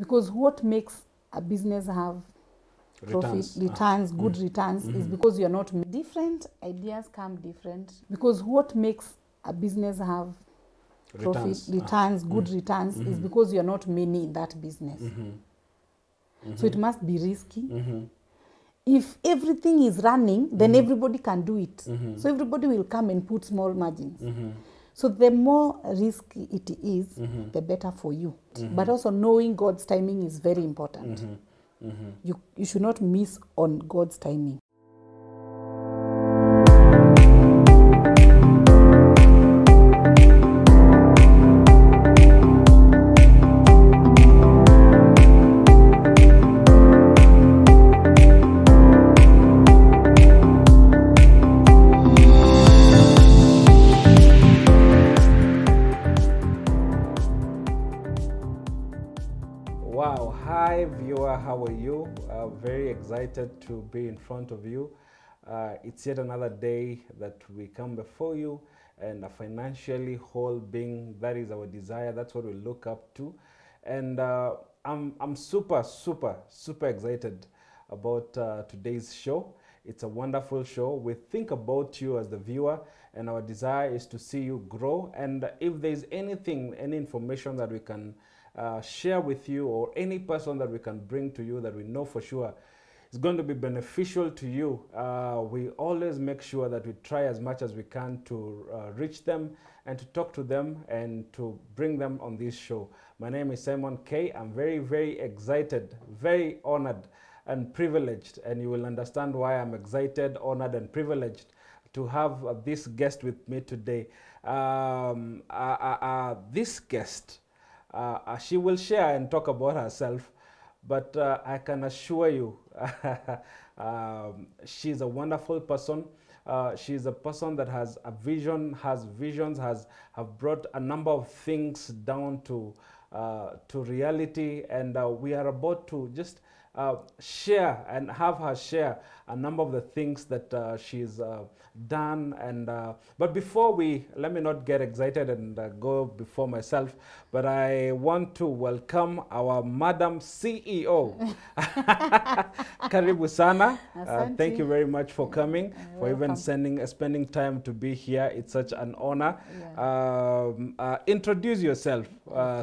Because what makes a business have returns, good returns, is because you're not different ideas come different. Because what makes a business have returns, good returns, is because you're not many in that business. So it must be risky. If everything is running, then everybody can do it. So everybody will come and put small margins. So the more risky it is, the better for you. But also knowing God's timing is very important. You should not miss on God's timing. Wow, hi viewer, how are you? Very excited to be in front of you. It's yet another day that we come before you, and a financially whole being, that is our desire, that's what we look up to. And I'm super excited about today's show. It's a wonderful show. We think about you as the viewer, and our desire is to see you grow. And if there's anything, any information that we can share with you, or any person that we can bring to you that we know for sure is going to be beneficial to you, we always make sure that we try as much as we can to reach them and to talk to them and to bring them on this show. My name is Simon K. I'm very excited, very honored and privileged, and you will understand why I'm excited, honored and privileged to have this guest with me today. This guest, she will share and talk about herself, but I can assure you she's a wonderful person. She's a person that has a vision, has visions, have brought a number of things down to reality, and we are about to just share and have her share a number of the things that she's done. And but before let me not get excited and go before myself, but I want to welcome our Madam CEO. Karibu sana. Thank you very much for coming, for even spending time to be here. It's such an honor. Introduce yourself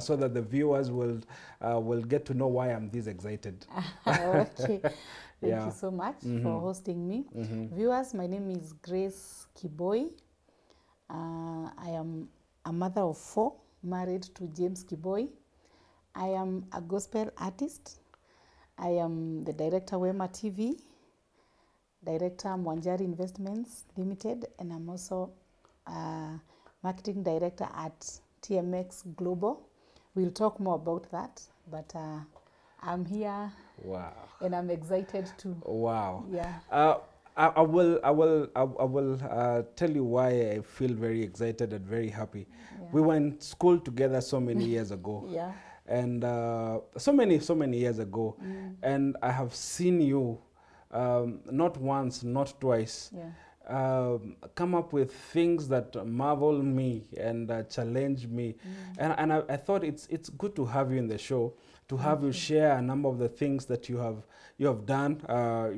so that the viewers will get to know why I'm this excited. Okay. Thank you so much for hosting me. Viewers, my name is Grace Kiboi. I am a mother of 4, married to James Kiboi. I am a gospel artist. I am the director Wema TV, director Mwanjari Investments Limited, and I'm also marketing director at TMX Global. We'll talk more about that, but I'm here. Wow. And I'm excited too. Wow. Yeah. I will tell you why I feel very excited and very happy. Yeah. We were in school together so many years ago. Yeah. And so many years ago. And I have seen you not once, not twice. Yeah. Come up with things that marvel me and challenge me. And I thought it's good to have you in the show, to have you share a number of the things that you have done.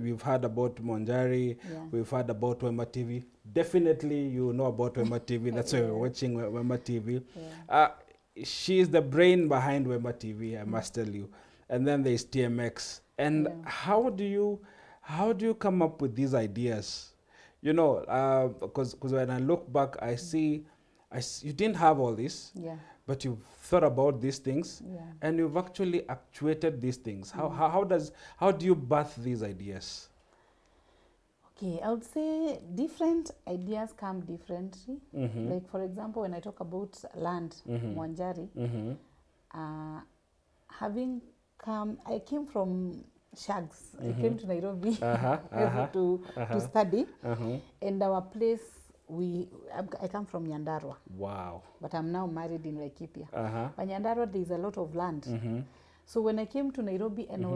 We've heard about Mwanjari, we've heard about Wema TV. Definitely you know about Wema TV. That's why we're watching Wema TV. She's the brain behind Wema TV, I must tell you. And then there's TMX. And how do you come up with these ideas? You know, because when I look back, I see you didn't have all this. Yeah. But you've thought about these things, and you've actually actuated these things. How do you birth these ideas? Okay, I would say different ideas come differently. Like for example, when I talk about land, Mwanjari, I came from Shags. I came to Nairobi to study, and our place. I come from Nyandarua. Wow. But I'm now married in Laikipia. But Nyandarua, there's a lot of land. So when I came to Nairobi and I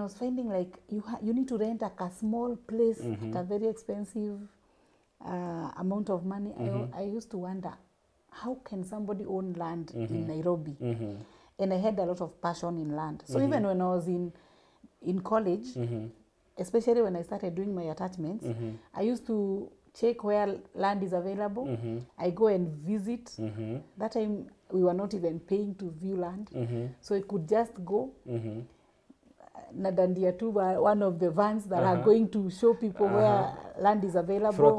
was finding like you need to rent a small place at a very expensive amount of money. I used to wonder, how can somebody own land in Nairobi? and I had a lot of passion in land. So even when I was in college, especially when I started doing my attachments, I used to check where land is available. I go and visit. That time we were not even paying to view land, so I could just go. Nadandia tu one of the vans that are going to show people where land is available.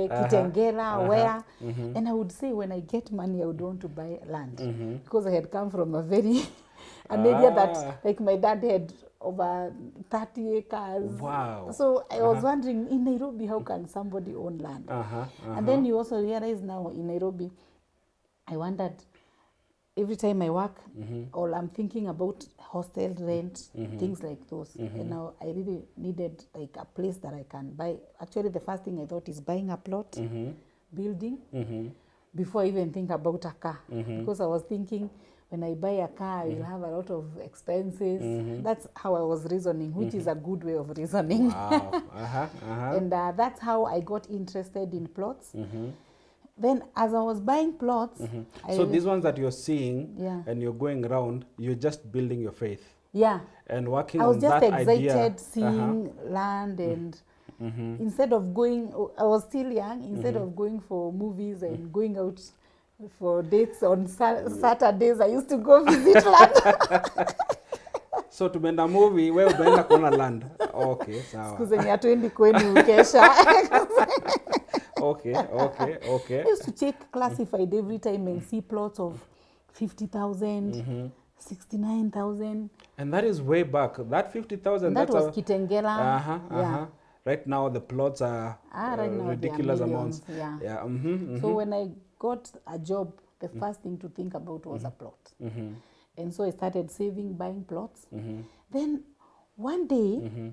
Kitengela, where. And I would say when I get money, I would want to buy land because I had come from a very an area that like my dad had over 30 acres. Wow. So I was wondering, in Nairobi, how can somebody own land? And then you also realize now in Nairobi, I wondered, every time I work, or I'm thinking about hostel rent, things like those. And now I really needed like a place that I can buy. Actually, the first thing I thought is buying a plot, building, before I even think about a car. Because I was thinking, when I buy a car, I will have a lot of expenses. That's how I was reasoning, which is a good way of reasoning. Wow. And that's how I got interested in plots. Then as I was buying plots... So these ones that you're seeing and you're going around, you're just building your faith. Yeah. And working on that idea. I was just excited seeing land and instead of going... I was still young. Instead of going for movies and going out for dates on Saturdays, I used to go visit land. So to make a movie, where umeenda kuona land? Okay, sawa. Siku zenye hatuendi kwenu kesha. Okay. I used to check classified every time and see plots of 50,000, 69,000. And that is way back. That 50,000. That was Kitengela. Yeah. Right now the plots are right now ridiculous millions, amounts. Yeah. So when I got a job, the first thing to think about was a plot. And so I started saving, buying plots. Then one day,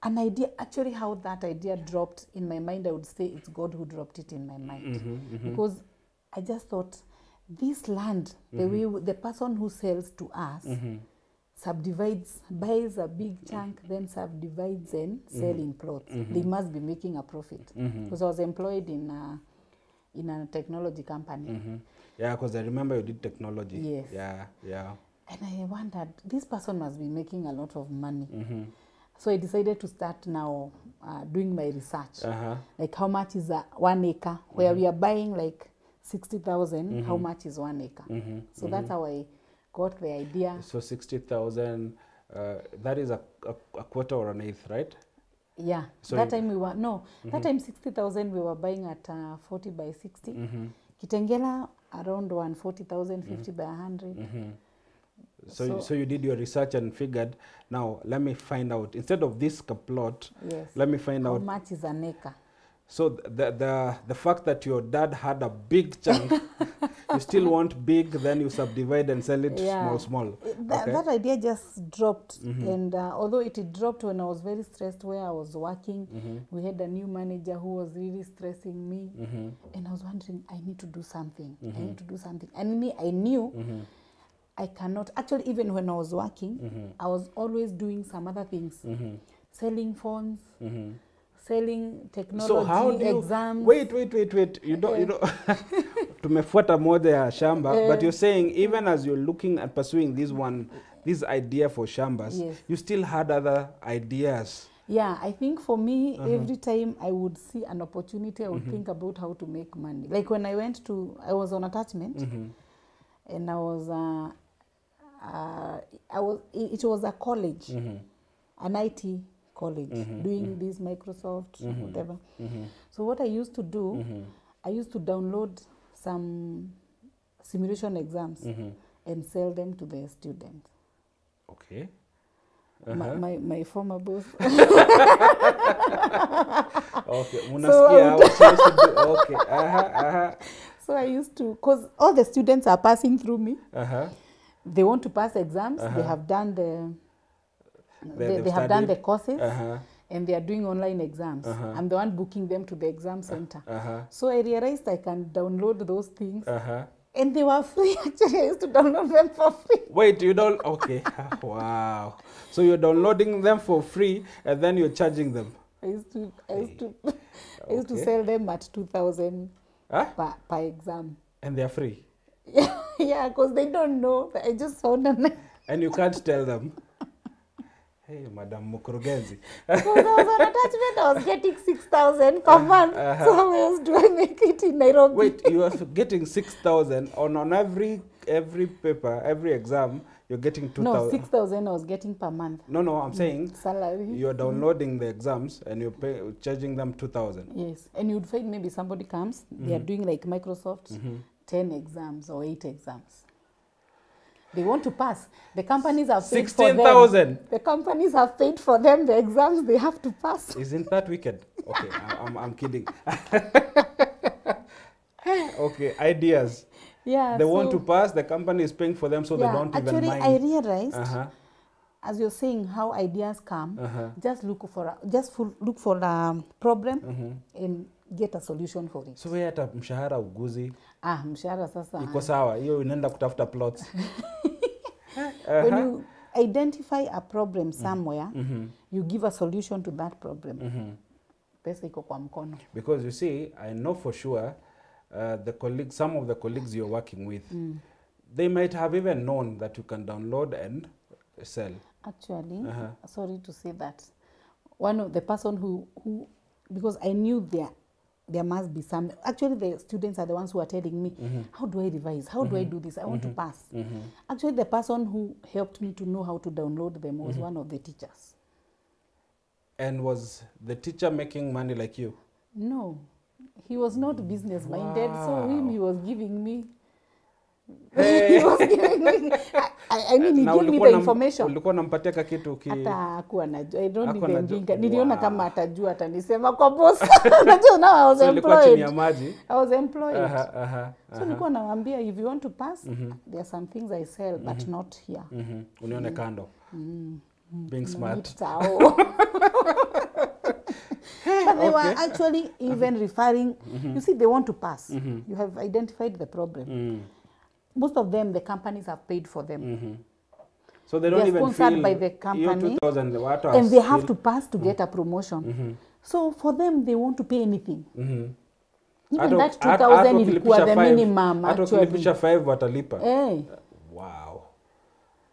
an idea, actually how that idea dropped in my mind, I would say it's God who dropped it in my mind. Because I just thought, this land, the way the person who sells to us, subdivides, buys a big chunk, then subdivides and sell in plots. They must be making a profit. Because I was employed in a technology company. Yeah, because I remember you did technology. Yes. Yeah. And I wondered, this person must be making a lot of money. So I decided to start now doing my research. Like how much is 1 acre? Where we are buying like 60,000, how much is 1 acre? So that's how I got the idea. So 60,000, that is a quarter or an eighth, right? Yeah. So that time we were, that time 60,000 we were buying at 40 by 60. Kitengela around 140,000, 50 by 100. So you did your research and figured, now let me find out, instead of this plot, let me find out how much is an acre. So the fact that your dad had a big chunk, you still want big, then you subdivide and sell it small. That idea just dropped. And although it dropped when I was very stressed where I was working, we had a new manager who was really stressing me. And I was wondering, I need to do something. I need to do something. And me, I knew I cannot. Actually, even when I was working, I was always doing some other things. Selling phones, selling technology, so how do you, exams. Wait. You don't tumefuata moja ya shamba, but you're saying even as you're looking at pursuing this idea for shambas, you still had other ideas. Yeah, I think for me, every time I would see an opportunity, I would think about how to make money. Like when I was on attachment, and it was a college, an IT college, doing this Microsoft, whatever. So what I used to do, I used to download some simulation exams and sell them to the students. Okay. My former boss. Okay. Munasikia what you used to do. Okay. So I used to, because all the students are passing through me. They want to pass exams. They have done they have done the courses, and they are doing online exams. I'm the one booking them to the exam center. So I realized I can download those things. And they were free. Actually, I used to download them for free. Wait, you don't? Okay. Wow. So you're downloading them for free, and then you're charging them. I used to sell them at 2,000 per exam. And they're free. Yeah, because they don't know. I just found a And you can't tell them, hey, Madam Mkurugenzi. Because I was on attachment, I was getting 6,000 per month. So how else do I make it in Nairobi? Wait, you are getting 6,000 on every paper, every exam, you're getting 2,000. No, 6,000 I was getting per month. No, I'm saying salary. You're downloading the exams and you're charging them 2,000. Yes, and you'd find maybe somebody comes, they are doing like Microsoft, 10 exams or 8 exams. They want to pass. The companies have paid for them. 16,000. The companies have paid for them the exams they have to pass. Isn't that wicked? Okay, I'm kidding. Okay, ideas. Yeah, they want to pass. The company is paying for them, so they don't even mind. Actually, I realized, as you're saying, how ideas come. Just look for a problem and get a solution for it. So we had a mshahara uguzi. Mshahara sasa. Iko sawa, hiyo unaenda kutafuta plots. When you identify a problem somewhere, you give a solution to that problem. Pesa iko kwa mkono. Because you see, I know for sure some of the colleagues you're working with, they might have even known that you can download and sell. Actually, sorry to say that, one of the person who because I knew there must be some, actually the students are the ones who are telling me, how do I revise? How do I do this? I want to pass. Actually, the person who helped me to know how to download them was one of the teachers. And was the teacher making money like you? No. He was not business minded, so he was giving me. Hey. He was giving me. I mean, he gave me the information. Ulikuwa unampatia ka kitu ki. Hata hakuwa anajua. I don't even think. Niliona kama atajua atanisema kwa boss. Unajua now I was employed. I was employed. So nilikuwa nawaambia, if you want to pass, there are some things I sell, but not here. Unione kando. Being smart. But they were actually even referring, you see, they want to pass. You have identified the problem. Most of them, the companies have paid for them. So they don't even feel by the company, 2,000, and they have to pass to get a promotion. So for them, they want to pay anything. Even that 2,000 ilikuwa the minimum actually. Hata kulipisha 5 watalipa. Wow.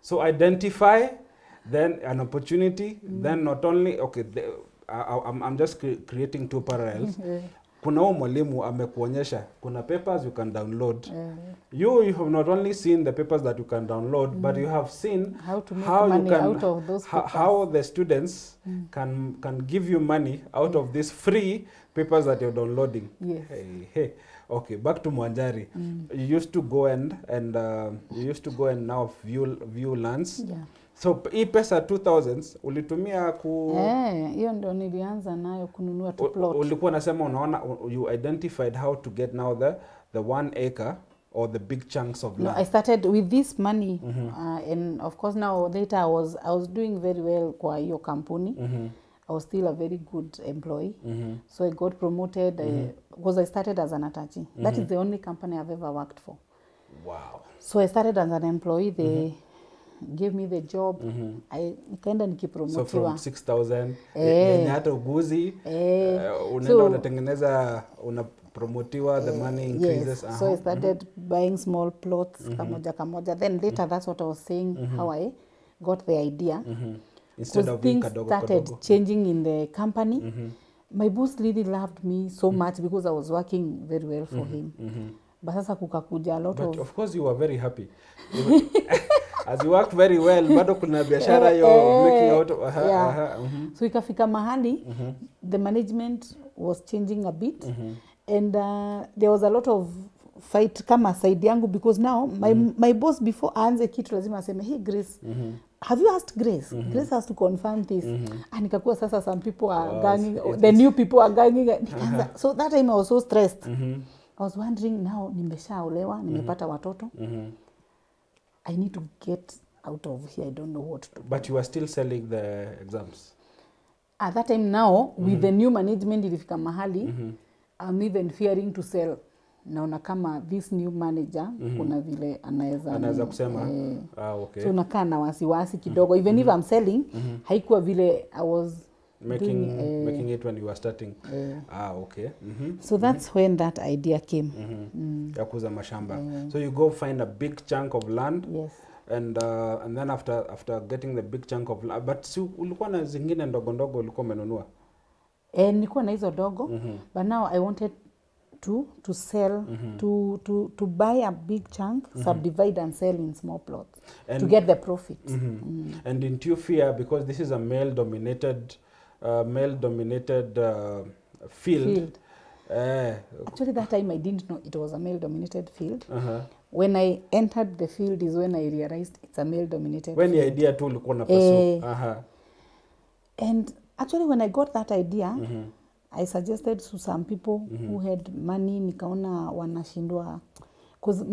So identify, then an opportunity, then not only, okay, I'm just creating two parallels. Kuna huo mwalimu amekuonyesha kuna papers you can download. You have not only seen the papers that you can download, but you have seen how to make money out of those papers. How the students can give you money out of these free papers that you're downloading. Yes. Hey. Okay, back to Mwanjari. You used to go and now view lands. Yeah. So hii pesa 2,000 ulitumia ku hiyo ndo nilianza nayo kununua tu plot. Ulikuwa nasema unaona you identified how to get now the 1 acre or the big chunks of land. No, I started with this money and of course now later I was doing very well kwa hiyo kampuni. I was still a very good employee. So I got promoted because I started as an attaché. That is the only company I've ever worked for. Wow. So I started as an employee. They gave me the job. I nikaenda nikipromotiwa. So from 6,000 yenye hata uguzi unaenda unatengeneza unapromotiwa, the money increases. Yes. So I started buying small plots kamoja. Then later that's what I was saying, how I got the idea. Instead of things started changing in the company. My boss really loved me so much because I was working very well for him. But sasa kukakuja a lot but of course you were very happy. As you worked very well, bado kuna biashara you're making out of. So ikafika mahali, the management was changing a bit, and there was a lot of fight kama side yangu because now my boss before aanze kitu lazima aseme, hey Grace, have you asked Grace? Grace has to confirm this. And nikakuwa sasa some people are ganging, the new people are ganging. So that time I was so stressed. I was wondering, now nimeshaolewa, nimepata watoto. I need to get out of here. I don't know what to do. But you are still selling the exams? At that time now, with the new management ilifika mahali, I'm even fearing to sell. Naona kama this new manager, kuna vile anaweza kusema. Okay. So nakaa na wasiwasi kidogo. Even if I'm selling, haikuwa vile I was making it when you were starting. Okay. So that's when that idea came. Ya kuuza mashamba. So you go find a big chunk of land. Yes. And then after getting the big chunk of land, but si ulikuwa na zingine ndogo ndogo ulikuwa umenunua? Nilikuwa na hizo dogo, but now I wanted to sell, to buy a big chunk, subdivide and sell in small plots to get the profit. And didn't you fear, because this is a male-dominated field? Actually, that time I didn't know it was a male-dominated field. When I entered the field is when I realized it's a male-dominated when field. The idea too ulikuwa na pursue. And actually when I got that idea, I suggested to some people who had money, nikaona wanashindwa, because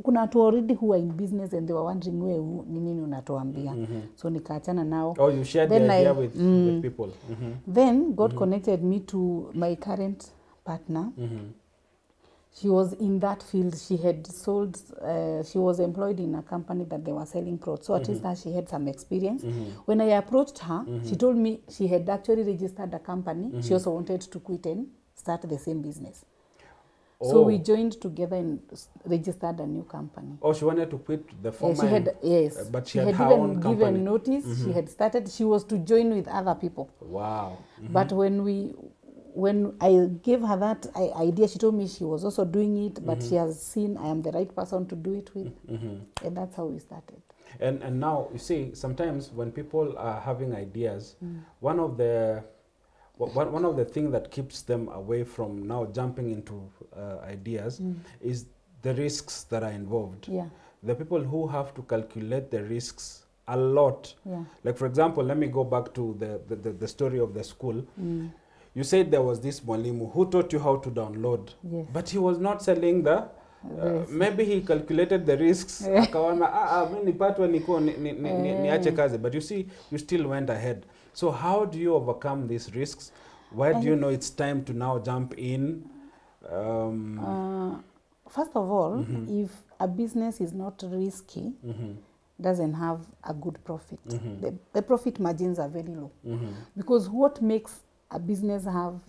kuna watu already who are in business and they were wondering where ni nini unatuambia. So nikaachana nao. Oh, you shared the idea with people. Then God connected me to my current partner. She was in that field. She had sold, she was employed in a company that they were selling plots. So at least that she had some experience. When I approached her, she told me she had actually registered a company. She also wanted to quit and start the same business. So we joined together and registered a new company. Oh, she wanted to quit the former. She had, yes. But she had her own company. Given notice. She had started. She was to join with other people. Wow. But when I gave her that idea, she told me she was also doing it, but she has seen I am the right person to do it with. And that's how we started. And now, you see, sometimes when people are having ideas, one of the things that keeps them away from now jumping into ideas is the risks that are involved. Yeah. The people who have to calculate the risks a lot. Yeah. Like, for example, let me go back to the story of the school. You said there was this mwalimu who taught you how to download, but he was not selling the, maybe he calculated the risks, akaona, mimi nipatwa niache kazi, but you see, you still went ahead. So how do you overcome these risks? Why do you know it's time to now jump in? First of all, if a business is not risky, doesn't have a good profit, the profit margins are very low. Because what makes a business have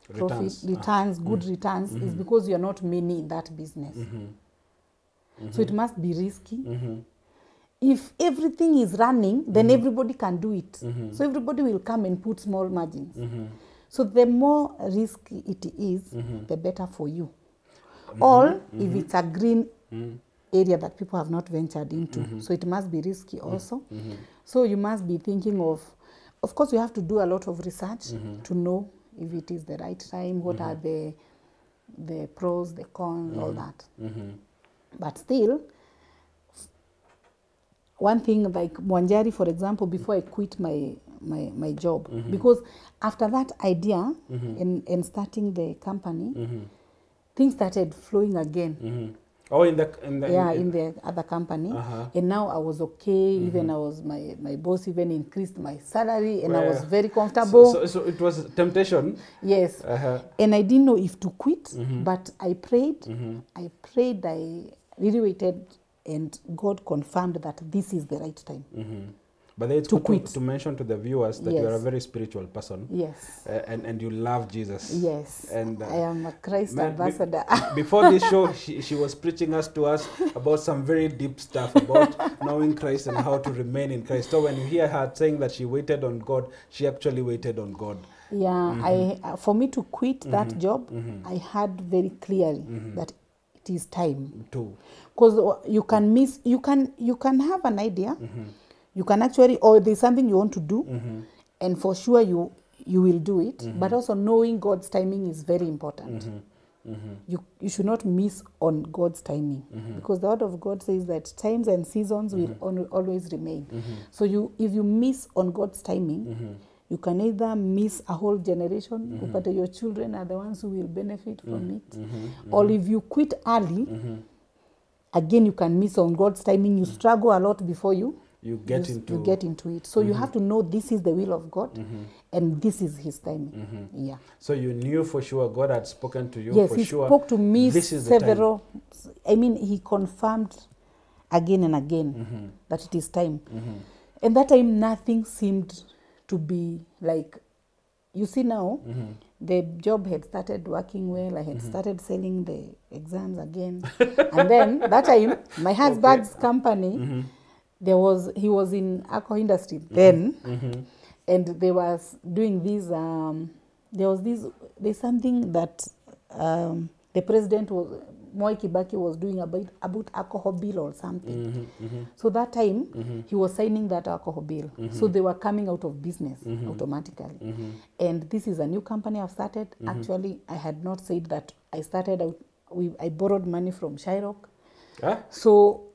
returns, good returns, is because you're not many in that business. So it must be risky. If everything is running, then everybody can do it. So everybody will come and put small margins. So the more risky it is, the better for you. Or if it's a green area that people have not ventured into, so it must be risky also. So you must be thinking of course, you have to do a lot of research to know if it is the right time, what are the pros, the cons, all that. But still, one thing like Mwanjari, for example, before I quit my job, because after that idea and starting the company, things started flowing again. Oh, in the other company, and now I was okay. Even I was my boss even increased my salary, and I was very comfortable. So it was temptation. Yes, and I didn't know if to quit, but I prayed. I really waited, and God confirmed that this is the right time. But it's to quit. To mention to the viewers that you are a very spiritual person. Yes. And you love Jesus. Yes. And I am a Christ ambassador. Before this show, she was preaching to us about some very deep stuff about knowing Christ and how to remain in Christ. So when you hear her saying that she waited on God, she actually waited on God. Yeah, for me to quit that job, I had very clearly that it is time. Because you can miss, you can have an idea. You can actually, or there's something you want to do, and for sure you will do it. But also knowing God's timing is very important. You should not miss on God's timing, because the word of God says that times and seasons will always remain. So if you miss on God's timing, you can either miss a whole generation, but your children are the ones who will benefit from it. Or if you quit early, again you can miss on God's timing. You struggle a lot before you get into it. So you have to know this is the will of God, and this is His timing. Yeah. So you knew for sure God had spoken to you. Yes, for He sure. spoke to me This is several. I mean, He confirmed again and again that it is time. And that time, nothing seemed to be like, you see now, the job had started working well. I had started selling the exams again. And then that time, my husband's company, he was in alcohol industry then, and they was doing this, there's something that the president was, Moi Kibaki was doing about alcohol bill or something. So that time, he was signing that alcohol bill. So they were coming out of business automatically. And this is a new company I've started. Actually, I had not said that I started out, I borrowed money from Shyrock. Huh? So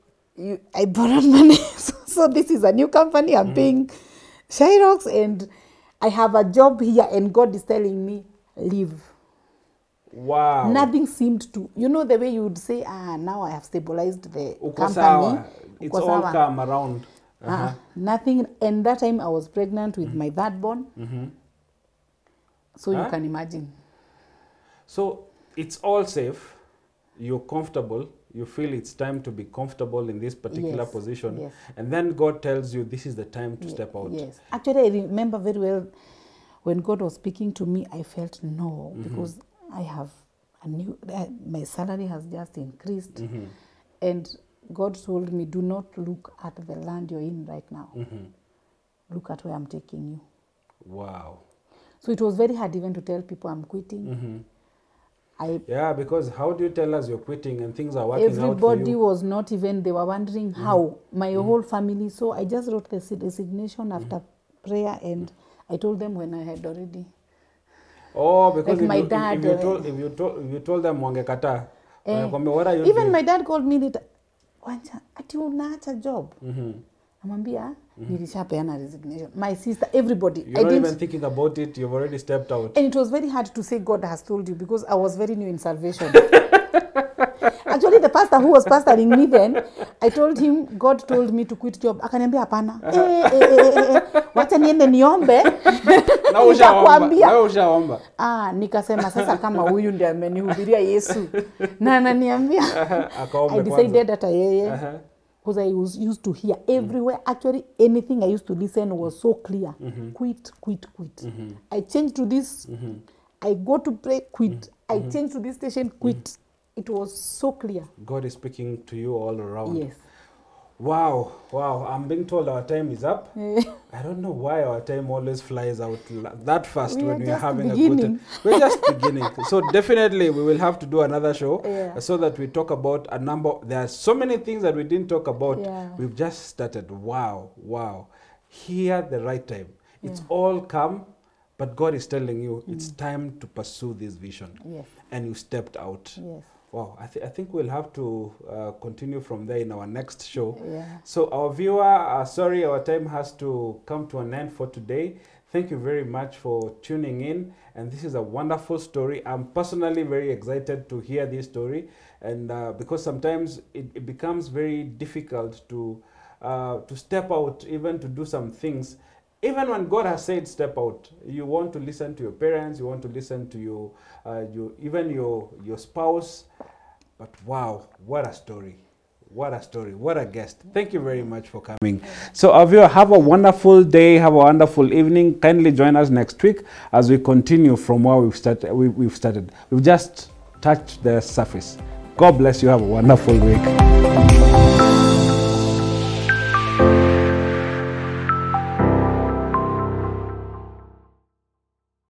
I borrowed money. So this is a new company. I'm paying Shyrocks, and I have a job here, and God is telling me, leave. Wow. Nothing seemed to, you know, the way you would say, now I have stabilized the company. It's all come around. Nothing. And that time I was pregnant with my third born. So you can imagine. So it's all safe. You're comfortable. You feel it's time to be comfortable in this particular position. Yes. And then God tells you this is the time to step out. Yes. Actually, I remember very well when God was speaking to me, I felt no, because I have a new, my salary has just increased. And God told me, do not look at the land you're in right now. Look at where I'm taking you. Wow. So it was very hard even to tell people I'm quitting. Yeah, because how do you tell us you're quitting and things are working out for you? Everybody was not even, they were wondering how. My whole family. So I just wrote the resignation after prayer, and I told them when I had already. Oh, because like my dad, if you told them wangekata, what are you even doing? My dad called me later, Wancha, ati unaacha job. Amambia, nilishapeana resignation. My sister, everybody. You're not even thinking about it, you've already stepped out. And it was very hard to say God has told you, because I was very new in salvation. Actually, the pastor who was pastoring me then, I told him, God told me to quit job. Akaniambia hapana. Wacha niende niombe. Na ushaomba. Nikasema sasa kama huyu ndiye amenihubiria Yesu. Na ananiambia. I decided that because I was used to hear everywhere. Actually, anything I used to listen was so clear. Quit. I changed to this. I go to pray, quit. I change to this station, quit. It was so clear. God is speaking to you all around. Yes. Wow. I'm being told our time is up. I don't know why our time always flies out that fast when we're having a good time. We're just beginning. So definitely we will have to do another show so that we talk about a number. There are so many things that we didn't talk about. We've just started. Wow. Here at the right time. It's all come, but God is telling you it's time to pursue this vision. Yes. And you stepped out. Yes. Wow, I think we'll have to continue from there in our next show. So our viewer, sorry, our time has to come to an end for today. Thank you very much for tuning in. And this is a wonderful story. I'm personally very excited to hear this story. And because sometimes it becomes very difficult to step out, even to do some things. Even when God has said step out, you want to listen to your parents, you want to listen to even your spouse. But wow, what a story. What a story. What a guest. Thank you very much for coming. So our viewer, have a wonderful day, have a wonderful evening. Kindly join us next week as we continue from where we've started. We've just touched the surface. God bless you. Have a wonderful week.